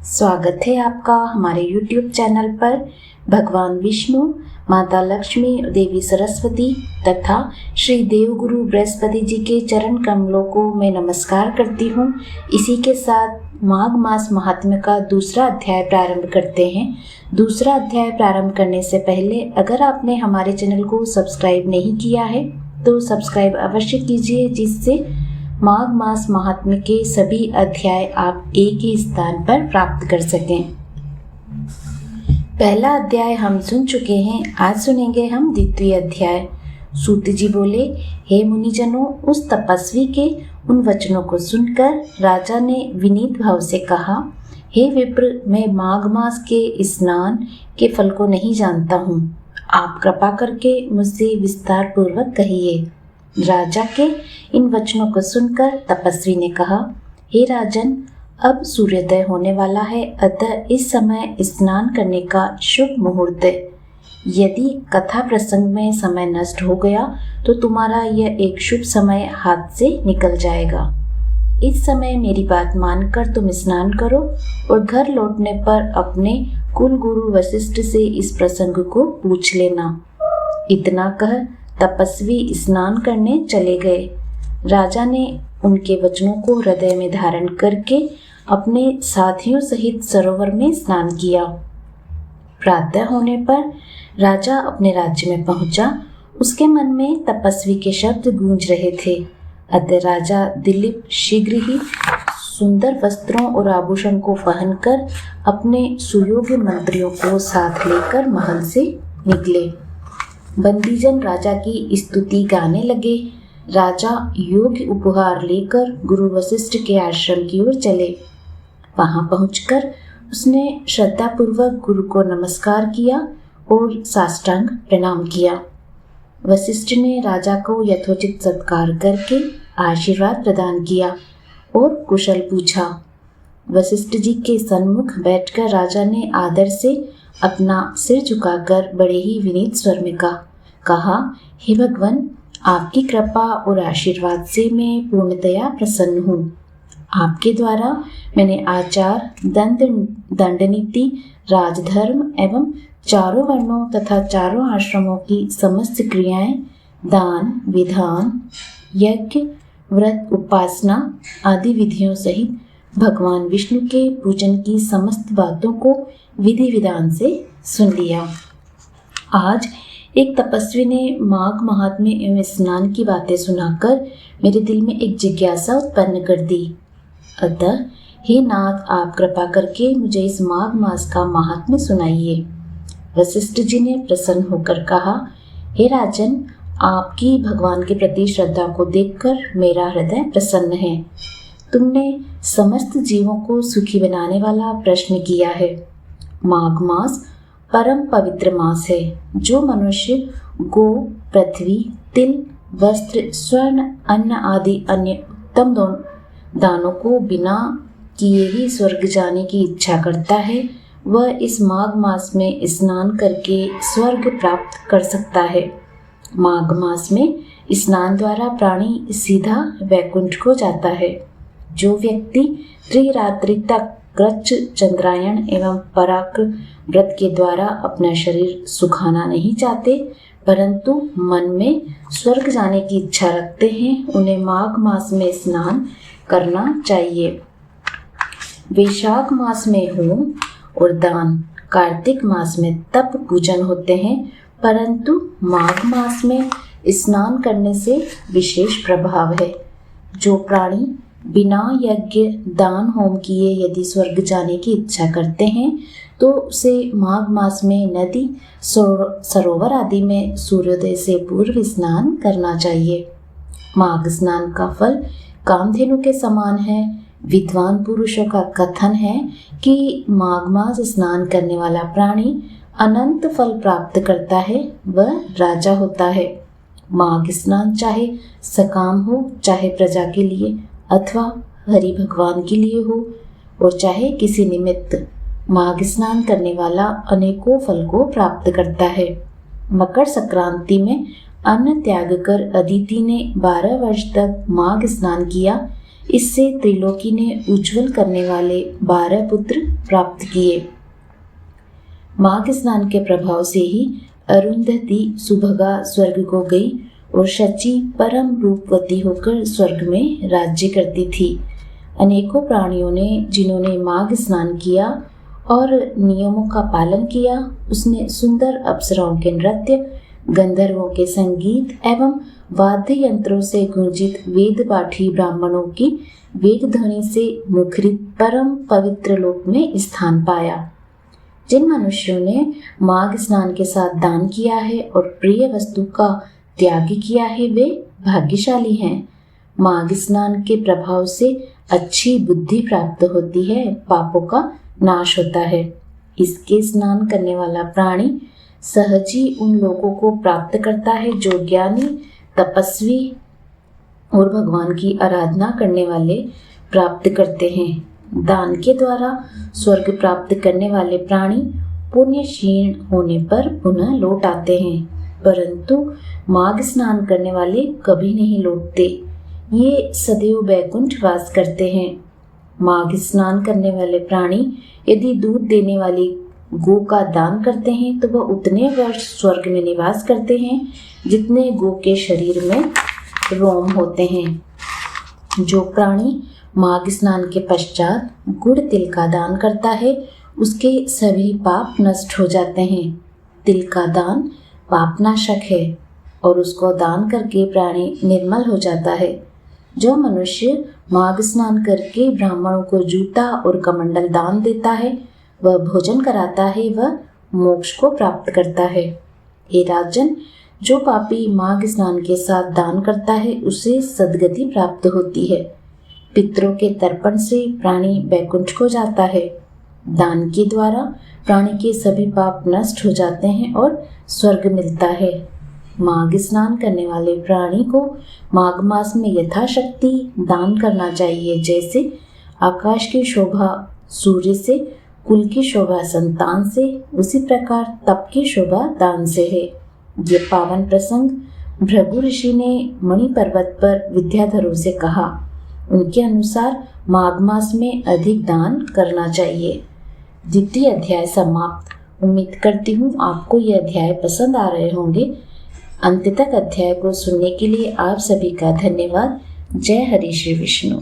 स्वागत है आपका हमारे YouTube चैनल पर। भगवान विष्णु, माता लक्ष्मी, देवी सरस्वती तथा श्री देवगुरु बृहस्पति जी के चरण कमलों को मैं नमस्कार करती हूँ। इसी के साथ माघ मास महात्म्य का दूसरा अध्याय प्रारंभ करते हैं। दूसरा अध्याय प्रारंभ करने से पहले अगर आपने हमारे चैनल को सब्सक्राइब नहीं किया है तो सब्सक्राइब अवश्य कीजिए, जिससे माघ मास महात्म्य के सभी अध्याय आप एक ही स्थान पर प्राप्त कर सकें। पहला अध्याय हम सुन चुके हैं, आज सुनेंगे हम द्वितीय अध्याय। सूत जी बोले, हे मुनिजनों, उस तपस्वी के उन वचनों को सुनकर राजा ने विनीत भाव से कहा, हे विप्र, मैं माघ मास के स्नान के फल को नहीं जानता हूँ। आप कृपा करके मुझसे विस्तार पूर्वक कहिए। राजा के इन वचनों को सुनकर तपस्वी ने कहा, हे राजन, अब सूर्योदय होने वाला है, अतः इस समय स्नान करने का शुभ मुहूर्त है। यदि कथा प्रसंग में समय नष्ट हो गया तो तुम्हारा यह एक शुभ समय हाथ से निकल जाएगा। इस समय मेरी बात मानकर तुम स्नान करो और घर लौटने पर अपने कुल गुरु वशिष्ठ से इस प्रसंग को पूछ लेना। इतना कह तपस्वी स्नान करने चले गए। राजा ने उनके वचनों को हृदय में धारण करके अपने साथियों सहित सरोवर में स्नान किया। प्रातः होने पर राजा अपने राज्य में पहुंचा। उसके मन में तपस्वी के शब्द गूंज रहे थे। अतः राजा दिलीप शीघ्र ही सुंदर वस्त्रों और आभूषण को पहनकर अपने सुयोग्य मंत्रियों को साथ लेकर महल से निकले। बंदीजन राजा की स्तुति गाने लगे। राजा योग्य उपहार लेकर गुरु वशिष्ठ के आश्रम की ओर चले। वहां पहुंचकर उसने श्रद्धापूर्वक गुरु को नमस्कार किया और साष्टांग प्रणाम किया। वशिष्ठ ने राजा को यथोचित सत्कार करके आशीर्वाद प्रदान किया और कुशल पूछा। वशिष्ठ जी के सन्मुख बैठकर राजा ने आदर से अपना सिर झुकाकर बड़े ही विनीत स्वर में कहा, हे भगवान, आपकी कृपा और आशीर्वाद से मैं पूर्णतया प्रसन्न हूँ। आपके द्वारा मैंने आचार, दंड नीति, राजधर्म एवं चारों वर्णों तथा चारों आश्रमों की समस्त क्रियाएं, दान, विधान, यज्ञ, व्रत, उपासना आदि विधियों सहित भगवान विष्णु के पूजन की समस्त बातों को विधि विधान से सुन लिया। आज एक तपस्वी ने माघ महात्म्य एवं स्नान की बातें सुनाकर मेरे दिल में एक जिज्ञासा उत्पन्न कर दी। अतः हे नाथ, आप कृपा करके मुझे इस माघ मास का महात्म्य सुनाइए। वशिष्ठ जी ने प्रसन्न होकर कहा, हे राजन, आपकी भगवान के प्रति श्रद्धा को देखकर मेरा हृदय प्रसन्न है। तुमने समस्त जीवों को सुखी बनाने वाला प्रश्न किया है। माघ मास परम पवित्र मास है, जो मनुष्य गो, पृथ्वी, तिल, वस्त्र, स्वर्ण, अन्न आदि अन्य उत्तम दानों को बिना किए ही स्वर्ग जाने की इच्छा करता है, वह इस माघ मास में स्नान करके स्वर्ग प्राप्त कर सकता है। माघ मास में स्नान द्वारा प्राणी सीधा वैकुंठ को जाता है। जो व्यक्ति त्रिरात्रि तक कृच्छ, चंद्रायण एवं पराक्र व्रत के द्वारा अपना शरीर सुखाना नहीं चाहते, परंतु मन में स्वर्ग जाने की इच्छा रखते हैं, उन्हें माघ मास में स्नान करना चाहिए। वैशाख मास में होम और दान, कार्तिक मास में तप पूजन होते हैं, परंतु माघ मास में स्नान करने से विशेष प्रभाव है। जो प्राणी बिना यज्ञ, दान, होम किए यदि स्वर्ग जाने की इच्छा करते हैं तो उसे माघ मास में नदी, सरोवर आदि में सूर्योदय से पूर्व स्नान करना चाहिए। माघ स्नान का फल कामधेनु के समान है। विद्वान पुरुषों का कथन है कि माघ मास स्नान करने वाला प्राणी अनंत फल प्राप्त करता है, वह राजा होता है। माघ स्नान चाहे सकाम हो, चाहे प्रजा के लिए अथवा हरि भगवान के लिए हो, और चाहे किसी निमित्त, माघ स्नान करने वाला अनेकों फल को प्राप्त करता है। मकर संक्रांति में अन्न त्याग कर अदिति ने 12 वर्ष तक माघ स्नान किया। इससे त्रिलोकी ने उज्जवल करने वाले 12 पुत्र प्राप्त किए। माघ स्नान के प्रभाव से ही अरुंधति सुभगा स्वर्ग को गई और शची परम रूपवती होकर स्वर्ग में राज्य करती थी। अनेकों प्राणियों ने जिन्होंने माघ स्नान किया और नियमों का पालन किया, उसने सुंदर अप्सराओं के नृत्य, गंधर्वों के संगीत एवं वाद्य यंत्रों से गूंजित वेद पाठी ब्राह्मणों की वेद ध्वनि से मुखरित परम पवित्र लोक में स्थान पाया। जिन मनुष्यों ने माघ स्नान के साथ दान किया है और प्रिय वस्तु का त्याग किया है, वे भाग्यशाली हैं। माघ स्नान के प्रभाव से अच्छी बुद्धि प्राप्त होती है, पापों का नाश होता है। इसके स्नान करने वाला प्राणी सहज ही उन लोगों को प्राप्त करता है जो ज्ञानी, तपस्वी और भगवान की आराधना करने वाले प्राप्त करते हैं। दान के द्वारा स्वर्ग प्राप्त करने वाले प्राणी पुण्य क्षीण होने पर पुनः लौट आते हैं, परंतु माघ स्नान करने वाले कभी नहीं लौटते। ये सदैव बैकुंठ वास करते हैं। माघ स्नान करने वाले प्राणी यदि दूध देने वाली गो का दान करते हैं तो वह उतने वर्ष स्वर्ग में निवास करते हैं जितने गो के शरीर में रोम होते हैं। जो प्राणी माघ स्नान के पश्चात गुड़ तिल का दान करता है, उसके सभी पाप नष्ट हो जाते हैं। तिल का दान पापनाशक है और उसको दान करके प्राणी निर्मल हो जाता है। जो मनुष्य माघ स्नान करके ब्राह्मणों को जूता और कमंडल दान देता है, वह भोजन कराता है, वह मोक्ष को प्राप्त करता है। हे राजन, जो पापी माघ स्नान के साथ दान करता है उसे सद्गति प्राप्त होती है। पितरों के तर्पण से प्राणी बैकुंठ को जाता है। दान के द्वारा प्राणी के सभी पाप नष्ट हो जाते हैं और स्वर्ग मिलता है। माघ स्नान करने वाले प्राणी को माघ मास में यथाशक्ति दान करना चाहिए। जैसे आकाश की शोभा सूर्य से, कुल की शोभा संतान से, उसी प्रकार तप की शोभा दान से है। ये पावन प्रसंग भृगु ऋषि ने मणि पर्वत पर विद्याधरों से कहा। उनके अनुसार माघ मास में अधिक दान करना चाहिए। द्वितीय अध्याय समाप्त। उम्मीद करती हूँ आपको ये अध्याय पसंद आ रहे होंगे। अंत तक अध्याय को सुनने के लिए आप सभी का धन्यवाद। जय हरि श्री विष्णु।